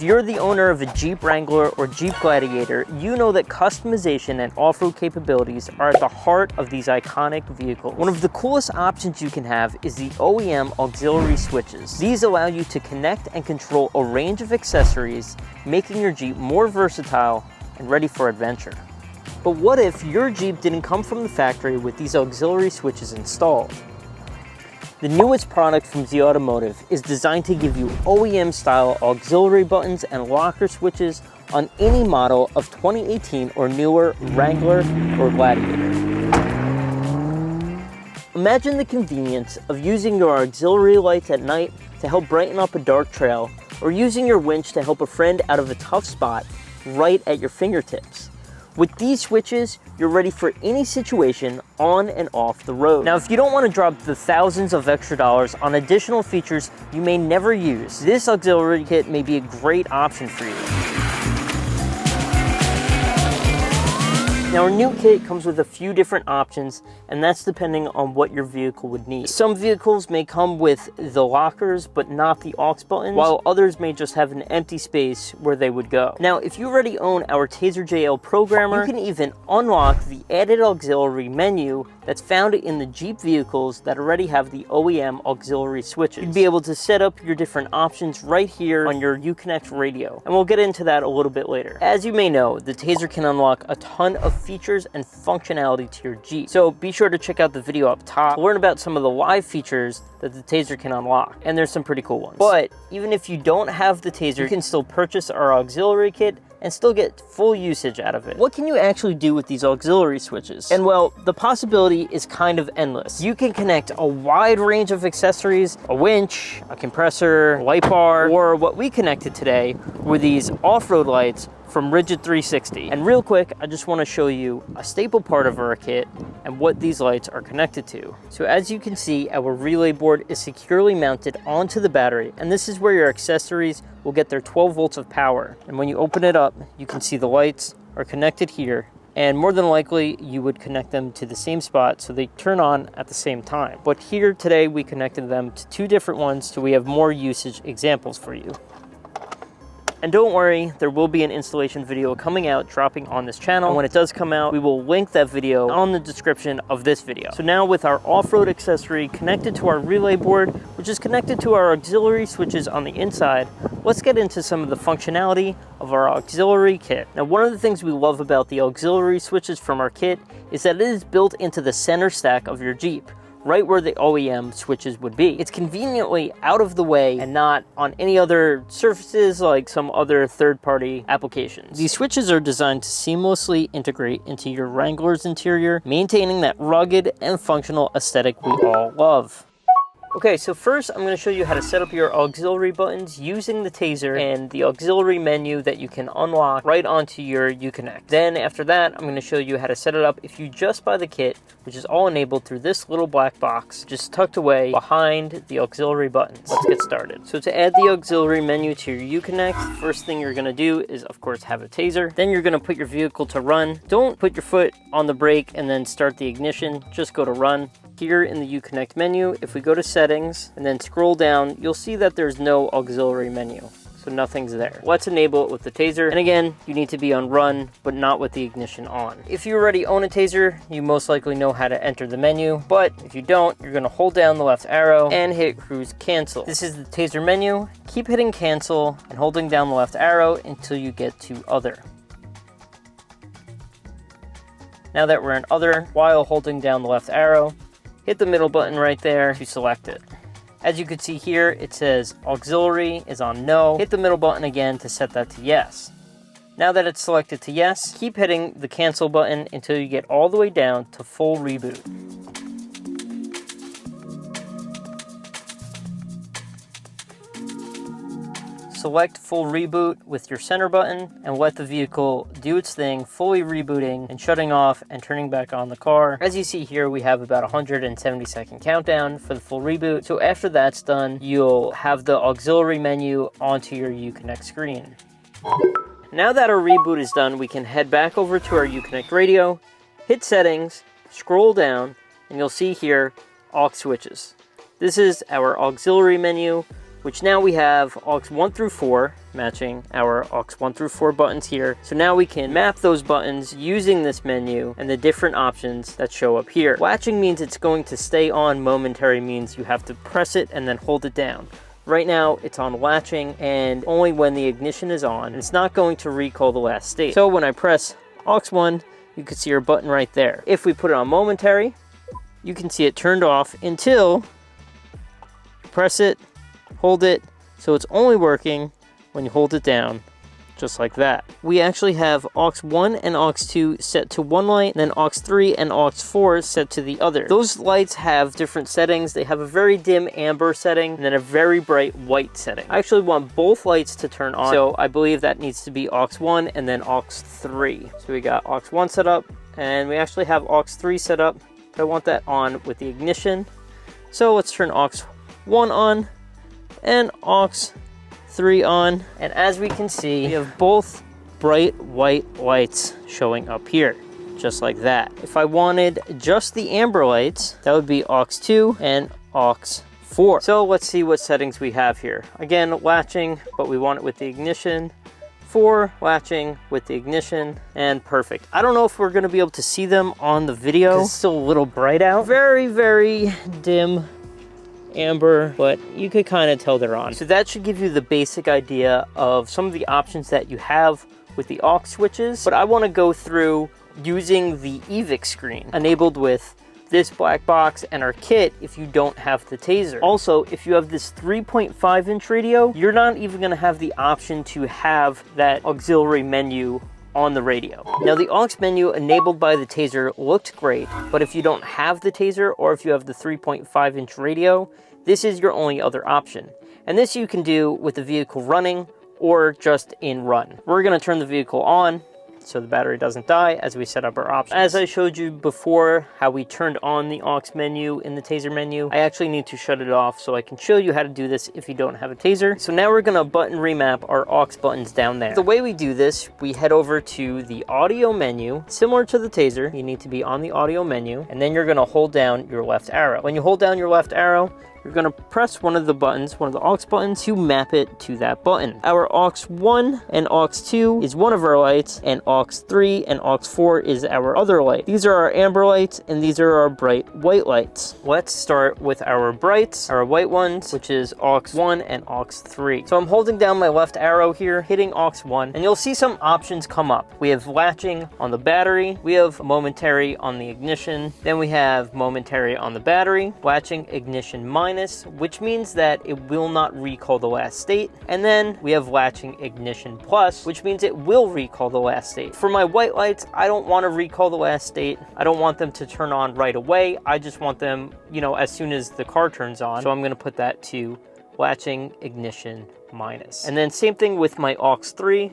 you're the owner of a Jeep Wrangler or Jeep Gladiator, you know that customization and off-road capabilities are at the heart of these iconic vehicles. One of the coolest options you can have is the OEM Auxiliary switches. These allow you to connect and control a range of accessories, making your Jeep more versatile and ready for adventure. But what if your Jeep didn't come from the factory with these auxiliary switches installed? The newest product from Z Automotive is designed to give you OEM-style auxiliary buttons and locker switches on any model of 2018 or newer Wrangler or Gladiator. Imagine the convenience of using your auxiliary lights at night to help brighten up a dark trail, or using your winch to help a friend out of a tough spot right at your fingertips. With these switches, you're ready for any situation on and off the road. Now, if you don't want to drop the thousands of extra dollars on additional features you may never use, this auxiliary kit may be a great option for you. Now, our new kit comes with a few different options, and that's depending on what your vehicle would need. Some vehicles may come with the lockers, but not the aux buttons, while others may just have an empty space where they would go. Now, if you already own our TaZer JL programmer, you can even unlock the added auxiliary menu that's found in the Jeep vehicles that already have the OEM auxiliary switches. You'd be able to set up your different options right here on your UConnect radio, and we'll get into that a little bit later. As you may know, the TaZer can unlock a ton of features and functionality to your Jeep, so be sure to check out the video up top to learn about some of the live features that the TaZer can unlock, and there's some pretty cool ones. But even if you don't have the TaZer, you can still purchase our auxiliary kit and still get full usage out of it. What can you actually do with these auxiliary switches? And well, the possibility is kind of endless. You can connect a wide range of accessories, a winch, a compressor, a light bar, or what we connected today were these off-road lights from Rigid 360. And real quick, I just want to show you a staple part of our kit and what these lights are connected to. So as you can see, our relay board is securely mounted onto the battery, and this is where your accessories will get their 12 volts of power. And when you open it up, you can see the lights are connected here, and more than likely you would connect them to the same spot so they turn on at the same time. But here today we connected them to two different ones, so we have more usage examples for you. And don't worry, there will be an installation video coming out, dropping on this channel. And when it does come out, we will link that video on the description of this video. So now with our off-road accessory connected to our relay board, which is connected to our auxiliary switches on the inside, let's get into some of the functionality of our auxiliary kit. Now, one of the things we love about the auxiliary switches from our kit is that it is built into the center stack of your Jeep, right where the OEM switches would be. It's conveniently out of the way and not on any other surfaces like some other third-party applications. These switches are designed to seamlessly integrate into your Wrangler's interior, maintaining that rugged and functional aesthetic we all love. Okay, so first I'm going to show you how to set up your auxiliary buttons using the TaZer and the auxiliary menu that you can unlock right onto your UConnect. Then after that, I'm going to show you how to set it up if you just buy the kit, which is all enabled through this little black box, just tucked away behind the auxiliary buttons. Let's get started. So to add the auxiliary menu to your UConnect, first thing you're going to do is, of course, have a TaZer. Then you're going to put your vehicle to run. Don't put your foot on the brake and then start the ignition. Just go to run. Here in the UConnect menu, if we go to settings and then scroll down, you'll see that there's no auxiliary menu. So nothing's there. Let's enable it with the TaZer. And again, you need to be on run, but not with the ignition on. If you already own a TaZer, you most likely know how to enter the menu. But if you don't, you're gonna hold down the left arrow and hit cruise cancel. This is the TaZer menu. Keep hitting cancel and holding down the left arrow until you get to other. Now that we're in other, while holding down the left arrow, hit the middle button right there to select it. As you can see here, it says auxiliary is on no. Hit the middle button again to set that to yes. Now that it's selected to yes, keep hitting the cancel button until you get all the way down to full reboot. Select full reboot with your center button and let the vehicle do its thing, fully rebooting and shutting off and turning back on the car. As you see here, we have about 170-second countdown for the full reboot. So after that's done, you'll have the auxiliary menu onto your UConnect screen. Now that our reboot is done, we can head back over to our UConnect radio, hit settings, scroll down, and you'll see here aux switches. This is our auxiliary menu which now we have aux 1 through 4 matching our aux 1 through 4 buttons here. So now we can map those buttons using this menu and the different options that show up here. Latching means it's going to stay on. Momentary means you have to press it and then hold it down. Right now it's on latching and only when the ignition is on, and it's not going to recall the last state. So when I press aux 1, you can see our button right there. If we put it on momentary, you can see it turned off until you press it, hold it, so it's only working when you hold it down, just like that. We actually have aux 1 and aux 2 set to one light, and then aux 3 and aux 4 set to the other. Those lights have different settings. They have a very dim amber setting and then a very bright white setting. I actually want both lights to turn on, so I believe that needs to be aux 1 and then aux 3. So we got aux 1 set up, and we actually have aux 3 set up, but I want that on with the ignition. So let's turn aux 1 on and aux 3 on, and as we can see, we have both bright white lights showing up here, just like that. If I wanted just the amber lights, that would be aux 2 and aux 4. So let's see what settings we have here. Again, latching, but we want it with the ignition. 4, latching with the ignition, and perfect. I don't know if we're gonna be able to see them on the video. It's still a little bright out. Very, very dim amber, but you could kind of tell they're on. So that should give you the basic idea of some of the options that you have with the aux switches. But I want to go through using the EVIC screen enabled with this black box and our kit if you don't have the TaZer. Also, if you have this 3.5 inch radio, you're not even going to have the option to have that auxiliary menu on the radio. Now the aux menu enabled by the TaZer looked great, but if you don't have the TaZer or if you have the 3.5 inch radio, this is your only other option. And this you can do with the vehicle running or just in run. We're gonna turn the vehicle on so the battery doesn't die as we set up our options. As I showed you before how we turned on the aux menu in the TaZer menu, I actually need to shut it off so I can show you how to do this if you don't have a TaZer. So now we're gonna button remap our aux buttons down there. The way we do this, we head over to the audio menu. Similar to the TaZer, you need to be on the audio menu, and then you're gonna hold down your left arrow. When you hold down your left arrow, you're gonna press one of the buttons, one of the aux buttons, to map it to that button. Our aux 1 and aux 2 is one of our lights, and aux 3 and aux 4 is our other light. These are our amber lights, and these are our bright white lights. Let's start with our brights, our white ones, which is aux 1 and aux 3. So I'm holding down my left arrow here, hitting aux 1, and you'll see some options come up. We have latching on the battery, we have momentary on the ignition, then we have momentary on the battery, latching ignition minus, which means that it will not recall the last state. And then we have latching ignition plus, which means it will recall the last state. For my white lights, I don't want to recall the last state. I don't want them to turn on right away. I just want them, you know, as soon as the car turns on. So I'm going to put that to latching ignition minus. And then same thing with my aux 3.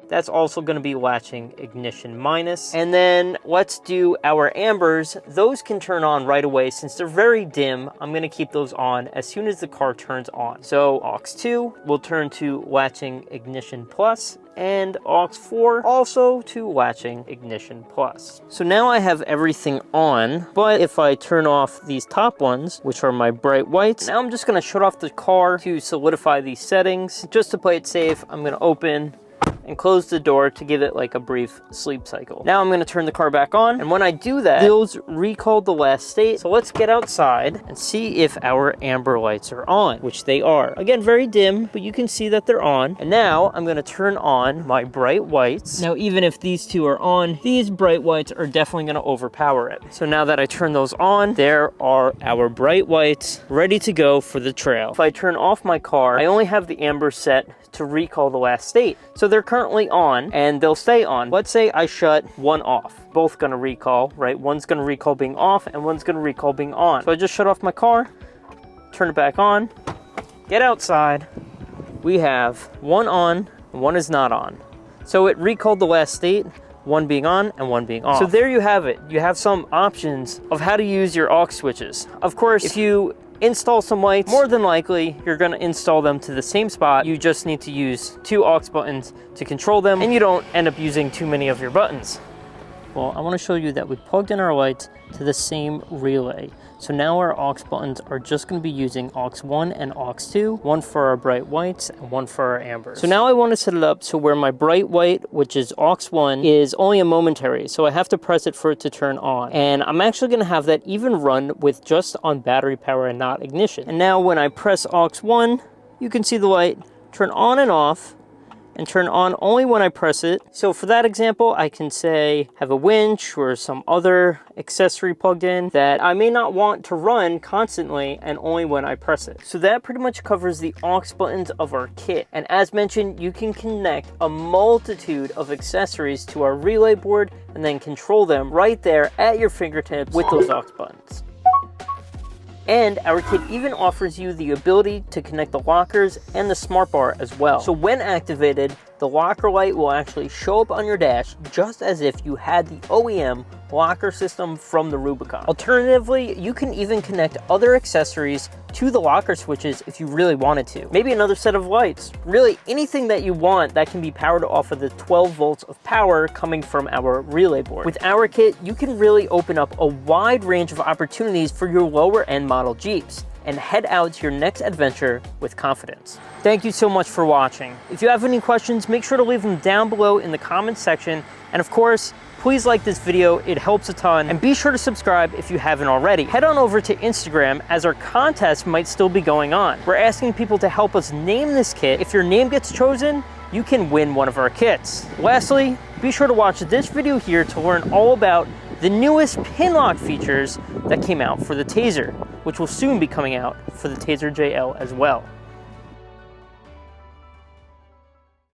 That's also going to be latching ignition minus. And then let's do our ambers. Those can turn on right away. Since they're very dim, I'm going to keep those on as soon as the car turns on. So aux 2 will turn to latching ignition plus, and aux 4 also to latching ignition plus. So now I have everything on, but if I turn off these top ones, which are my bright whites, now I'm just going to shut off the car to solidify these settings. Just to play it safe, I'm going to open and close the door to give it like a brief sleep cycle. Now I'm going to turn the car back on, and when I do that, those recalled the last state. So let's get outside and see if our amber lights are on, which they are. Again, very dim, but you can see that they're on. And now I'm going to turn on my bright whites. Now, even if these two are on, these bright whites are definitely going to overpower it. So now that I turn those on, there are our bright whites ready to go for the trail. If I turn off my car, I only have the amber set to recall the last state. So they're currently on and they'll stay on. Let's say I shut one off. Both gonna recall, right? One's gonna recall being off and one's gonna recall being on. So I just shut off my car, turn it back on, get outside. We have one on and one is not on. So it recalled the last state, one being on and one being off. So there you have it. You have some options of how to use your aux switches. Of course, if you install some lights, more than likely you're going to install them to the same spot. You just need to use two aux buttons to control them, and you don't end up using too many of your buttons. Well, I want to show you that we plugged in our lights to the same relay. So now our aux buttons are just going to be using aux 1 and aux 2, one for our bright whites and one for our ambers. So now I want to set it up so where my bright white, which is aux 1, is only a momentary, so I have to press it for it to turn on. And I'm actually going to have that even run with just on battery power and not ignition. And now when I press aux 1, you can see the light turn on and off, and turn on only when I press it. So for that example, I can say have a winch or some other accessory plugged in that I may not want to run constantly and only when I press it. So that pretty much covers the aux buttons of our kit. And as mentioned, you can connect a multitude of accessories to our relay board and then control them right there at your fingertips with those aux buttons. And our kit even offers you the ability to connect the lockers and the smart bar as well. So when activated, the locker light will actually show up on your dash just as if you had the OEM locker system from the Rubicon. Alternatively, you can even connect other accessories to the locker switches if you really wanted to. Maybe another set of lights. Really anything that you want that can be powered off of the 12 volts of power coming from our relay board. With our kit, you can really open up a wide range of opportunities for your lower end model Jeeps and head out to your next adventure with confidence. Thank you so much for watching. If you have any questions, make sure to leave them down below in the comments section. And of course, please like this video, it helps a ton. And be sure to subscribe if you haven't already. Head on over to Instagram as our contest might still be going on. We're asking people to help us name this kit. If your name gets chosen, you can win one of our kits. Lastly, be sure to watch this video here to learn all about the newest pin lock features that came out for the TaZer, which will soon be coming out for the TaZer JL as well.